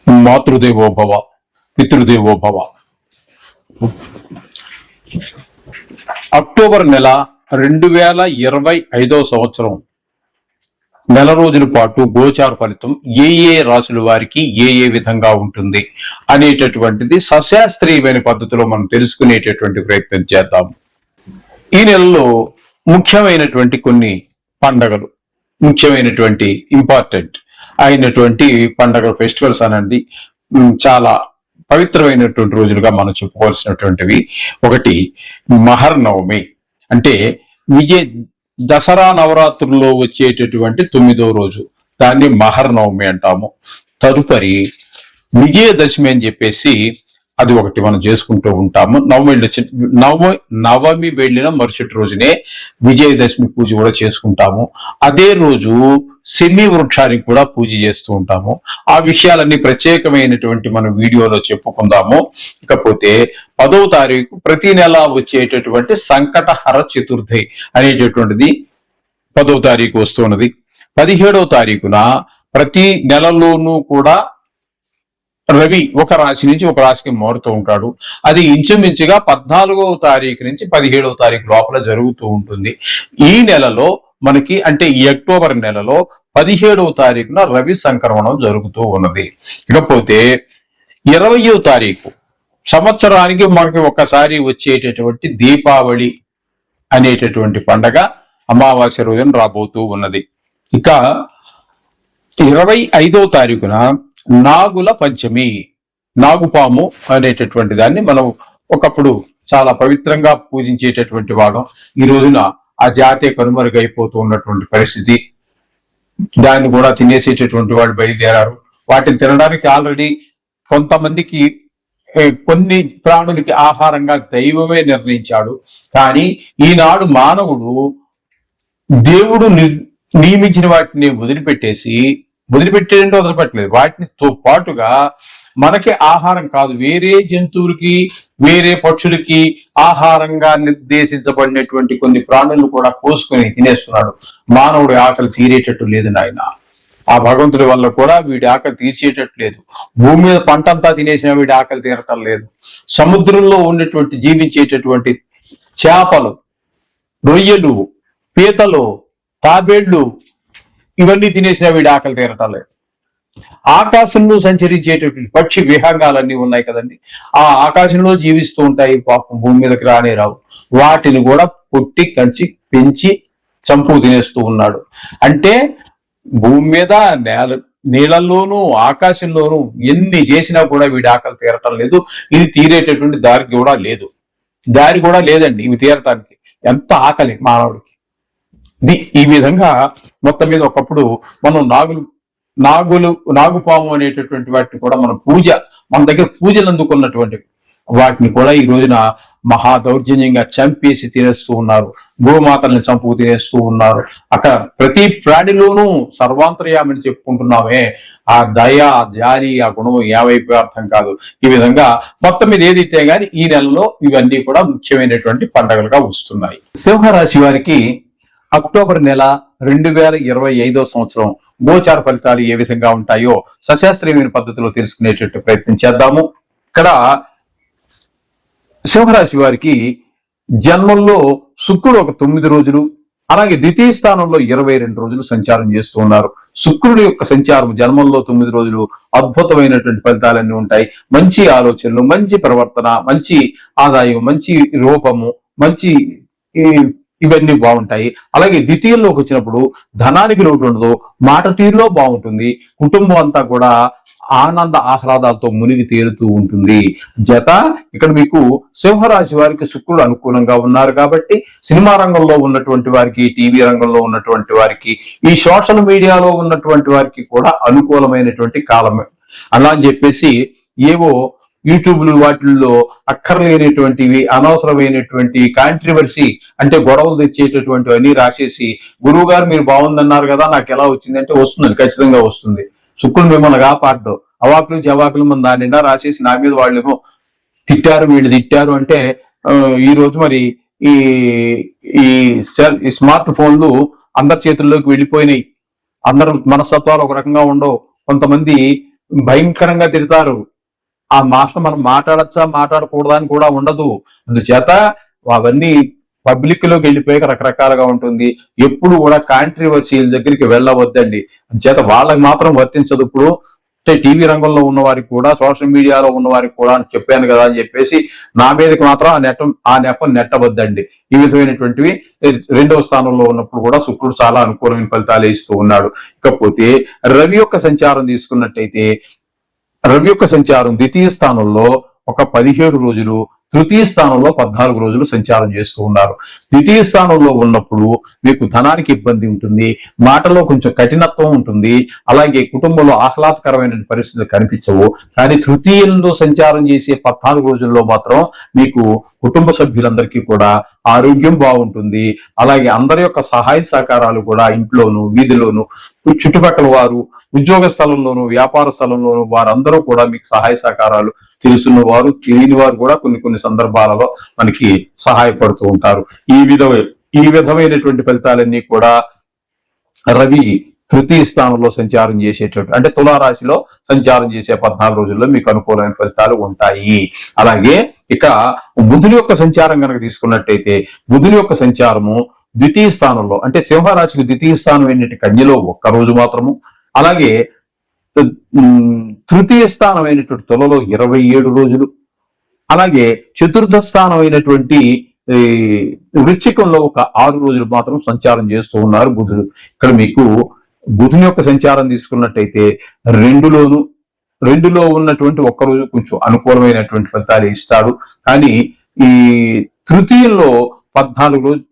మాతృదేవో భవ, పితృదేవో భవ. అక్టోబర్ నెల 2025 సంవత్సరం నెల రోజుల పాటు గోచార ఫలితం ఏ రాశుల వారికి ఏ విధంగా ఉంటుంది అనేటటువంటిది సశాస్త్రీయమైన పద్ధతిలో మనం తెలుసుకునేటటువంటి ప్రయత్నం చేద్దాం. ఈ నెలలో ముఖ్యమైనటువంటి కొన్ని పండగలు, ముఖ్యమైనటువంటి ఇంపార్టెంట్ అయినటువంటి పండగలు, ఫెస్టివల్స్ అనండి, చాలా పవిత్రమైనటువంటి రోజులుగా మనం చెప్పుకోవాల్సినటువంటివి. ఒకటి మహర్నవమి, అంటే దసరా నవరాత్రుల్లో వచ్చేటటువంటి 9వ రోజు, దాన్ని మహర్నవమి అంటాము. తదుపరి విజయదశమి అని చెప్పేసి అది ఒకటి మనం చేసుకుంటూ ఉంటాము. నవమి వెళ్ళిన మరుసటి రోజునే విజయదశమి పూజ కూడా చేసుకుంటాము. అదే రోజు శమి వృక్షానికి కూడా పూజ చేస్తూ ఉంటాము. ఆ విషయాలన్నీ ప్రత్యేకమైనటువంటి మన వీడియోలో చెప్పుకుందాము. ఇకపోతే 10వ తారీఖు ప్రతి నెల వచ్చేటటువంటి సంకటహర చతుర్థి అనేటటువంటిది 10వ తారీఖు వస్తున్నది. 17వ తారీఖున ప్రతి నెలలోనూ కూడా రవి ఒక రాశి నుంచి ఒక రాశికి మారుతూ ఉంటాడు. అది ఇంచుమించుగా 14వ తారీఖు నుంచి 17వ తారీఖు లోపల జరుగుతూ ఉంటుంది. ఈ నెలలో మనకి, అంటే ఈ అక్టోబర్ నెలలో 17వ తారీఖున రవి సంక్రమణం జరుగుతూ ఉన్నది. ఇకపోతే 20వ తారీఖు సంవత్సరానికి మనకి ఒక్కసారి వచ్చేటటువంటి దీపావళి అనేటటువంటి పండగ అమావాస్య రోజున రాబోతూ ఉన్నది. ఇక 25వ తారీఖున నాగుల పంచమి, నాగుపాము అనేటటువంటి దాన్ని మనం ఒకప్పుడు చాలా పవిత్రంగా పూజించేటటువంటి వాడు. ఈ రోజున ఆ జాతే కనుమరుగైపోతూ ఉన్నటువంటి పరిస్థితి. దాన్ని కూడా తినేసేటటువంటి వాడు బయలుదేరారు. వాటిని తినడానికి ఆల్రెడీ కొంతమందికి, కొన్ని ప్రాణులకి ఆహారంగా దైవమే నిర్ణయించాడు. కానీ ఈనాడు మానవుడు దేవుడు నియమించిన వాటిని వదిలిపెట్టలేదు, వాటితో పాటుగా మనకి ఆహారం కాదు, వేరే జంతువులకి, వేరే పక్షులకి ఆహారంగా నిర్దేశించబడినటువంటి కొన్ని ప్రాణులను కూడా కోసుకొని తినేస్తున్నాడు. మానవుడి ఆకలి తీరేటట్టు లేదు నాయన. ఆ భగవంతుడి వల్ల కూడా వీడి ఆకలి తీర్చేటట్టు లేదు. భూమి మీద పంట అంతా తినేసిన వీడి ఆకలి తీరటం లేదు. సముద్రంలో ఉన్నటువంటి జీవించేటటువంటి చేపలు, రొయ్యలు, పీతలు, తాబేళ్లు, ఇవన్నీ తినేసిన వీడి ఆకలి తీరటం లేదు. ఆకాశంలో సంచరించేటటువంటి పక్షి విహంగాలన్నీ ఉన్నాయి కదండి, ఆ ఆకాశంలో జీవిస్తూ ఉంటాయి. పాపం భూమి మీదకి రానే రావు. వాటిని కూడా కొట్టి కంచి పెంచి చంపు తినేస్తూ ఉన్నాడు. అంటే భూమి మీద, నీళ్ళల్లోనూ ఆకాశంలోనూ ఎన్ని చేసినా కూడా వీడి ఆకలి తీరటం లేదు. ఇది తీరేటటువంటి దారి కూడా లేదండి ఇవి తీరటానికి. ఎంత ఆకలి మానవుడికి. ఈ విధంగా మొత్తం మీద ఒకప్పుడు మనం నాగుపాము అనేటటువంటి వాటిని కూడా మన దగ్గర పూజలు అందుకున్నటువంటివి, వాటిని కూడా ఈ రోజున మహా దౌర్జన్యంగా చంపేసి తినేస్తూ ఉన్నారు. గోమాతల్ని చంపుకు తినేస్తూ ఉన్నారు. అక్కడ ప్రతి ప్రాణిలోనూ సర్వాంతర్యామని చెప్పుకుంటున్నామే, ఆ దయ, జాలి, ఆ గుణం ఏవైపు అర్థం కాదు. ఈ విధంగా మొత్తం మీద ఏదైతే గాని ఈ నెలలో ఇవన్నీ కూడా ముఖ్యమైనటువంటి పండుగలుగా వస్తున్నాయి. సింహరాశి వారికి అక్టోబర్ నెల 2025 సంవత్సరం గోచార ఫలితాలు ఏ విధంగా ఉంటాయో సశాస్త్రీయమైన పద్ధతిలో తెలుసుకునేటట్టు ప్రయత్నం చేద్దాము. ఇక్కడ సింహరాశి వారికి జన్మంలో శుక్రుడు ఒక 9 రోజులు, అలాగే ద్వితీయ స్థానంలో 22 రోజులు సంచారం చేస్తూ ఉన్నారు. శుక్రుడి యొక్క సంచారం జన్మంలో 9 రోజులు అద్భుతమైనటువంటి ఫలితాలన్నీ ఉంటాయి. మంచి ఆలోచనలు, మంచి ప్రవర్తన, మంచి ఆదాయం, మంచి రూపము, మంచి ఇవన్నీ బాగుంటాయి. అలాగే ద్వితీయంలోకి వచ్చినప్పుడు ధనానికి లోటు ఉండదు, మాట తీరులో బాగుంటుంది, కుటుంబం అంతా కూడా ఆనంద ఆహ్లాదాలతో మునిగి తేలుతూ ఉంటుంది. ఇక్కడ మీకు సింహరాశి వారికి శుక్రుడు అనుకూలంగా ఉన్నారు కాబట్టి సినిమా రంగంలో ఉన్నటువంటి వారికి, టీవీ రంగంలో ఉన్నటువంటి వారికి, ఈ సోషల్ మీడియాలో ఉన్నటువంటి వారికి కూడా అనుకూలమైనటువంటి కాలమే. అలా అని చెప్పేసి ఏవో యూట్యూబ్లు వాటిల్లో అక్కర్లేనటువంటివి, అనవసరమైనటువంటి కాంట్రవర్సీ, అంటే గొడవలు తెచ్చేటటువంటివి అన్ని రాసేసి, గురువు గారు మీరు బాగుందన్నారు కదా, నాకు ఎలా వచ్చింది అంటే వస్తుందండి, ఖచ్చితంగా వస్తుంది. శుక్రుడు మిమ్మల్ని కాపాడు. అవాకులు జవాకులు మన దాని నిండా రాసేసి నా మీద వాళ్ళేమో తిట్టారు, వీళ్ళు తిట్టారు అంటే, ఈ రోజు మరి ఈ స్మార్ట్ ఫోన్లు అందరి చేతుల్లోకి వెళ్ళిపోయినాయి. అందరు మనస్తత్వాలు ఒక రకంగా ఉండవు. కొంతమంది భయంకరంగా తిడతారు. ఆ మాటలు మనం మాట్లాడచ్చా మాట్లాడకూడదా అని కూడా ఉండదు. అందుచేత అవన్నీ పబ్లిక్ లోకి వెళ్ళిపోయాక రకరకాలుగా ఉంటుంది. ఎప్పుడు కూడా కాంట్రవర్సీల దగ్గరికి వెళ్ళవద్దండి. అందుచేత వాళ్ళకి మాత్రం వర్తించదు. ఇప్పుడు అంటే టీవీ రంగంలో ఉన్న వారికి కూడా, సోషల్ మీడియాలో ఉన్న వారికి కూడా అని చెప్పాను కదా అని చెప్పేసి నా మీదకి మాత్రం ఆ నెపం నెట్టవద్దండి. ఈ విధమైనటువంటివి రెండవ స్థానంలో ఉన్నప్పుడు కూడా శుక్రుడు చాలా అనుకూలమైన ఫలితాలు ఇస్తూ ఉన్నాడు. ఇకపోతే రవి యొక్క సంచారం తీసుకున్నట్టయితే, రవి యొక్క సంచారం ద్వితీయ స్థానంలో ఒక 17 రోజులు, తృతీయ స్థానంలో 14 రోజులు సంచారం చేస్తూ ఉన్నారు. ద్వితీయ స్థానంలో ఉన్నప్పుడు మీకు ధనానికి ఇబ్బంది ఉంటుంది, మాటలో కొంచెం కఠినత్వం ఉంటుంది, అలాగే కుటుంబంలో ఆహ్లాదకరమైన పరిస్థితులు కనిపించవు. కానీ తృతీయంలో సంచారం చేసే 14 రోజుల్లో మాత్రం మీకు కుటుంబ సభ్యులందరికీ కూడా ఆరోగ్యం బాగుంటుంది. అలాగే అందరి యొక్క సహాయ సహకారాలు కూడా ఇంట్లోను, వీధిలోను, చుట్టుపక్కల వారు, ఉద్యోగ స్థలంలోను, వ్యాపార స్థలంలోను వారందరూ కూడా మీకు సహాయ సహకారాలు, తెలుసున్న వారు తెలియని వారు కూడా కొన్ని సందర్భాలలో మనకి సహాయపడుతూ ఉంటారు. ఈ విధమైనటువంటి ఫలితాలన్నీ కూడా రవి తృతీయ స్థానంలో సంచారం చేసేటువంటి, అంటే తులారాశిలో సంచారం చేసే 14 రోజుల్లో మీకు అనుకూలమైన ఫలితాలు ఉంటాయి. అలాగే ఇక బుధుని యొక్క సంచారం కనుక తీసుకున్నట్టయితే, బుధుని యొక్క సంచారము ద్వితీయ స్థానంలో, అంటే సింహరాశికి ద్వితీయ స్థానం ఏంటంటే కన్యలో 1 రోజు మాత్రము, అలాగే తృతీయ స్థానం అయినటువంటి తులలో 27 రోజులు, అలాగే చతుర్థ స్థానం అయినటువంటి వృశ్చికంలో ఒక 6 రోజులు మాత్రం సంచారం చేస్తూ ఉన్నారు బుధుడు. ఇక్కడ మీకు బుధుని యొక్క సంచారం తీసుకున్నట్టయితే రెండులో ఉన్నటువంటి 1 రోజు కొంచెం అనుకూలమైనటువంటి ఫలితాలు ఇస్తాడు. కానీ ఈ తృతీయంలో 14 రోజులు,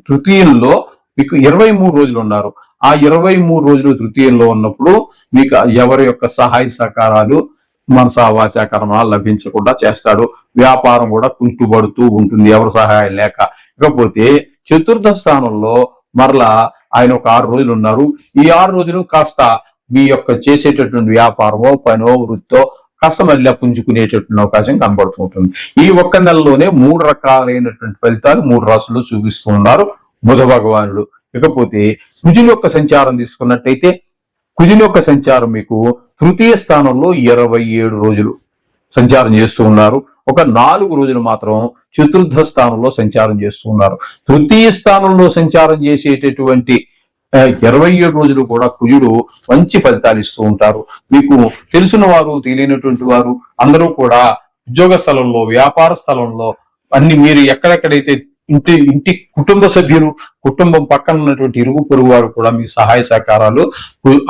తృతీయంలో మీకు 23 రోజులు ఉన్నారు. ఆ 23 రోజులు తృతీయంలో ఉన్నప్పుడు మీకు ఎవరి యొక్క సహాయ సహకారాలు, మనసా వాచా కర్మ లభించకుండా చేస్తాడు. వ్యాపారం కూడా కుంటుపడుతూ ఉంటుంది ఎవరి సహాయం లేక. ఇకపోతే చతుర్థ స్థానంలో మరలా ఆయన ఒక 6 రోజులు ఉన్నారు. ఈ 6 రోజులు కాస్త మీ యొక్క చేసేటటువంటి వ్యాపారమో, పనో, వృత్తో కాస్త మళ్ళీ పుంజుకునేటటువంటి అవకాశం కనబడుతూ ఉంటుంది. ఈ ఒక్క నెలలోనే 3 రకాలైనటువంటి ఫలితాలు 3 రాశుల్లో చూపిస్తూ ఉన్నారు బుధ భగవానుడు. ఇకపోతే కుజుని యొక్క సంచారం తీసుకున్నట్టయితే, కుజుని యొక్క సంచారం మీకు తృతీయ స్థానంలో 27 రోజులు సంచారం చేస్తూ ఉన్నారు. ఒక 4 రోజులు మాత్రం చతుర్థ స్థానంలో సంచారం చేస్తూ ఉన్నారు. తృతీయ స్థానంలో సంచారం చేసేటటువంటి 27 రోజులు కూడా కుజుడు మంచి ఫలితాలు ఇస్తూ ఉంటారు. మీకు తెలిసిన వారు, తెలియనటువంటి వారు అందరూ కూడా ఉద్యోగ స్థలంలో, వ్యాపార స్థలంలో అన్ని మీరు ఎక్కడెక్కడైతే ఇంటి కుటుంబ సభ్యులు, కుటుంబం పక్కన ఉన్నటువంటి ఇరుగు పొరుగు వారు కూడా మీ సహాయ సహకారాలు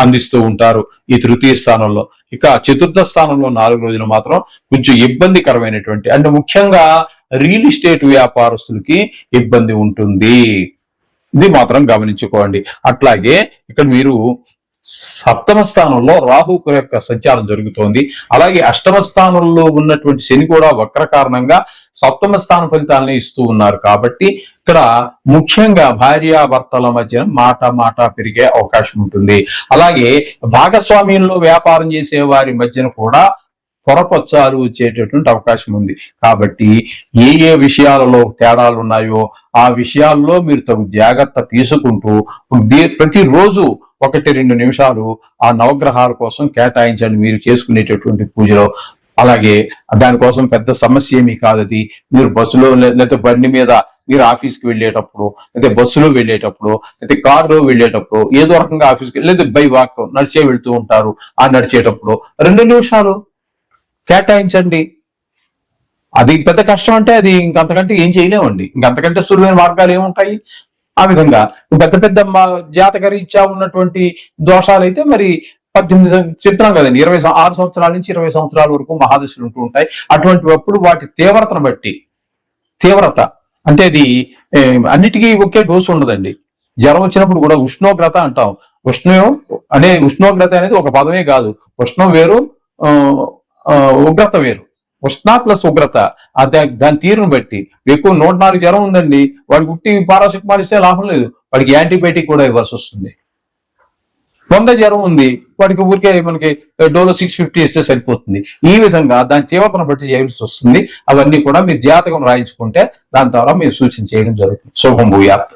అందిస్తూ ఉంటారు ఈ తృతీయ స్థానంలో. ఇక చతుర్థ స్థానంలో 4 రోజులు మాత్రం కొంచెం ఇబ్బందికరమైనటువంటి, అంటే ముఖ్యంగా రియల్ ఎస్టేట్ వ్యాపారస్తులకి ఇబ్బంది ఉంటుంది. ఇది మాత్రం గమనించుకోండి. అట్లాగే ఇక్కడ మీరు సప్తమ స్థానంలో రాహు యొక్క సంచారం జరుగుతోంది. అలాగే అష్టమ స్థానంలో ఉన్నటువంటి శని కూడా వక్ర కారణంగా సప్తమ స్థాన ఫలితాలని ఇస్తూ ఉన్నారు. కాబట్టి ఇక్కడ ముఖ్యంగా భార్యాభర్తల మధ్య మాట పెరిగే అవకాశం ఉంటుంది. అలాగే భాగస్వామ్యంలో వ్యాపారం చేసే వారి మధ్యన కూడా పొరపచ్చాలు వచ్చేటటువంటి అవకాశం ఉంది. కాబట్టి ఏ విషయాలలో తేడాలు ఉన్నాయో ఆ విషయాల్లో మీరు తగు జాగ్రత్త తీసుకుంటూ ప్రతిరోజు 1-2 నిమిషాలు ఆ నవగ్రహాల కోసం కేటాయించండి మీరు చేసుకునేటటువంటి పూజలో. అలాగే దానికోసం పెద్ద సమస్య ఏమీ కాదది. మీరు బస్సులో లేకపోతే బండి మీద మీరు ఆఫీస్కి వెళ్ళేటప్పుడు, లేకపోతే బస్సులో వెళ్ళేటప్పుడు, లేకపోతే కారులో వెళ్ళేటప్పుడు, ఏదో రకంగా ఆఫీస్కి లేదా బై వాక్ నడిచే వెళ్తూ ఉంటారు. ఆ నడిచేటప్పుడు 2 నిమిషాలు కేటాయించండి. అది పెద్ద కష్టం అంటే అది ఇంకంతకంటే ఏం చేయలేమండి. ఇంకంతకంటే సులువైన మార్గాలు ఏముంటాయి? ఆ విధంగా పెద్ద జాతక రీత్యా ఉన్నటువంటి దోషాలు అయితే మరి 18 చెప్తున్నాం కదండి, 26 సంవత్సరాల నుంచి 20 సంవత్సరాల వరకు మహాదశలు ఉంటూ ఉంటాయి. అటువంటిప్పుడు వాటి తీవ్రతను బట్టి, తీవ్రత అంటే అది అన్నిటికీ ఒకే డోసు ఉండదండి. జ్వరం వచ్చినప్పుడు కూడా ఉష్ణోగ్రత అంటాం. ఉష్ణోగ్రత అనేది ఒక పదమే కాదు. ఉష్ణం వేరు, ఉగ్రత వేరు. ఉష్ణ ప్లస్ ఉగ్రత దాని తీరును బట్టి. ఎక్కువ 104 జ్వరం ఉందండి, వాడికి ఉట్టి పారాసిటమాల్ ఇస్తే లాభం లేదు, వాడికి యాంటీబయాటిక్ కూడా ఇవ్వాల్సి వస్తుంది. 100 జ్వరం ఉంది, వాడికి ఊరికే మనకి డోలో 650 ఇస్తే సరిపోతుంది. ఈ విధంగా దాని తీవ్రతను బట్టి చేయాల్సి వస్తుంది. అవన్నీ కూడా మీరు జాతకం రాయించుకుంటే దాని ద్వారా మీరు సూచన చేయడం జరుగుతుంది. శుభం భూయాత్.